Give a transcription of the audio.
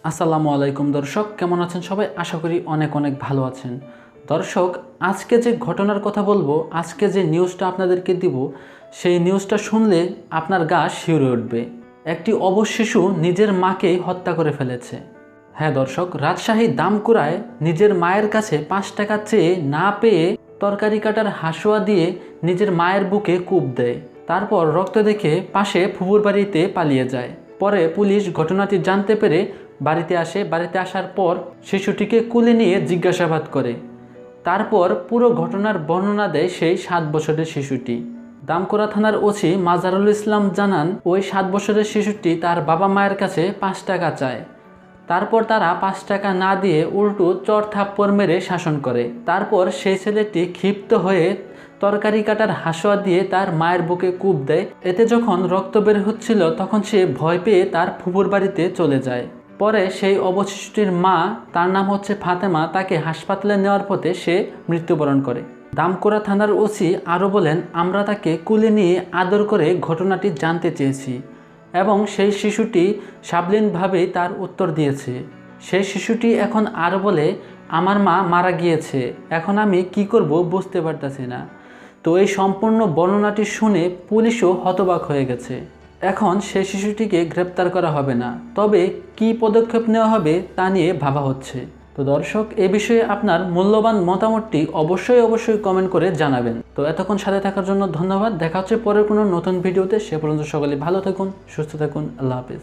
আসসালামু আলাইকুম দর্শক, কেমন আছেন সবাই? আশা করি অনেক অনেক ভালো আছেন। দর্শক, আজকে যে ঘটনার কথা বলবো, আজকে যে নিউজটা আপনাদেরকে দিব, সেই নিউজটা শুনলে আপনার গা শিউরে উঠবে। একটি অবশ শিশু নিজের মাকেই হত্যা করে ফেলেছে। হ্যাঁ দর্শক, রাজশাহী দামকুড়ায় নিজের মায়ের কাছে 5 টাকা চেয়ে না পেয়ে তরকারি কাটার হাসুয়া দিয়ে নিজের মায়ের বুকে কূপ দেয়। তারপর রক্ত দেখে পাশে ফুফুর বাড়িতে পালিয়ে যায়। পরে পুলিশ ঘটনাটি জানতে পেরে বাড়িতে আসে। বাড়িতে আসার পর শিশুটিকে কুলে নিয়ে জিজ্ঞাসাবাদ করে। তারপর পুরো ঘটনার বর্ণনা দেয় সেই 7 বছরের শিশুটি। দামকুড়া থানার ওসি মাজারুল ইসলাম জানান, ওই 7 বছরের শিশুটি তার বাবা মায়ের কাছে 5 টাকা চায়। তারপর তারা 5 টাকা না দিয়ে উল্টো চর থাপ্পড় মেরে শাসন করে। তারপর সেই ছেলেটি ক্ষিপ্ত হয়ে তরকারি কাটার হাসুয়া দিয়ে তার মায়ের বুকে কূপ দেয়। এতে যখন রক্ত বের হচ্ছিল তখন সে ভয় পেয়ে তার ফুফুর বাড়িতে চলে যায়। পরে সেই অবশিষ্টির মা, তার নাম হচ্ছে ফাতেমা, তাকে হাসপাতালে নেওয়ার পথে সে মৃত্যুবরণ করে। দামকুড়া থানার ওসি আরও বলেন, আমরা তাকে কুলে নিয়ে আদর করে ঘটনাটি জানতে চেয়েছি এবং সেই শিশুটি সাবলীনভাবেই তার উত্তর দিয়েছে। সেই শিশুটি এখন আরও বলে, আমার মা মারা গিয়েছে, এখন আমি কি করব বুঝতে পারতেছি না। তো এই সম্পূর্ণ বর্ণনাটি শুনে পুলিশও হতবাক হয়ে গেছে। এখন সেই শিশুটিকে গ্রেপ্তার করা হবে না, তবে কি পদক্ষেপ নেওয়া হবে তা নিয়ে ভাবা হচ্ছে। তো দর্শক, এ বিষয়ে আপনার মূল্যবান মতামতটি অবশ্যই কমেন্ট করে জানাবেন। তো এতক্ষণ সাথে থাকার জন্য ধন্যবাদ। দেখা হচ্ছে পরের কোনো নতুন ভিডিওতে। সে পর্যন্ত সকলে ভালো থাকুন, সুস্থ থাকুন। আল্লাহ হাফেজ।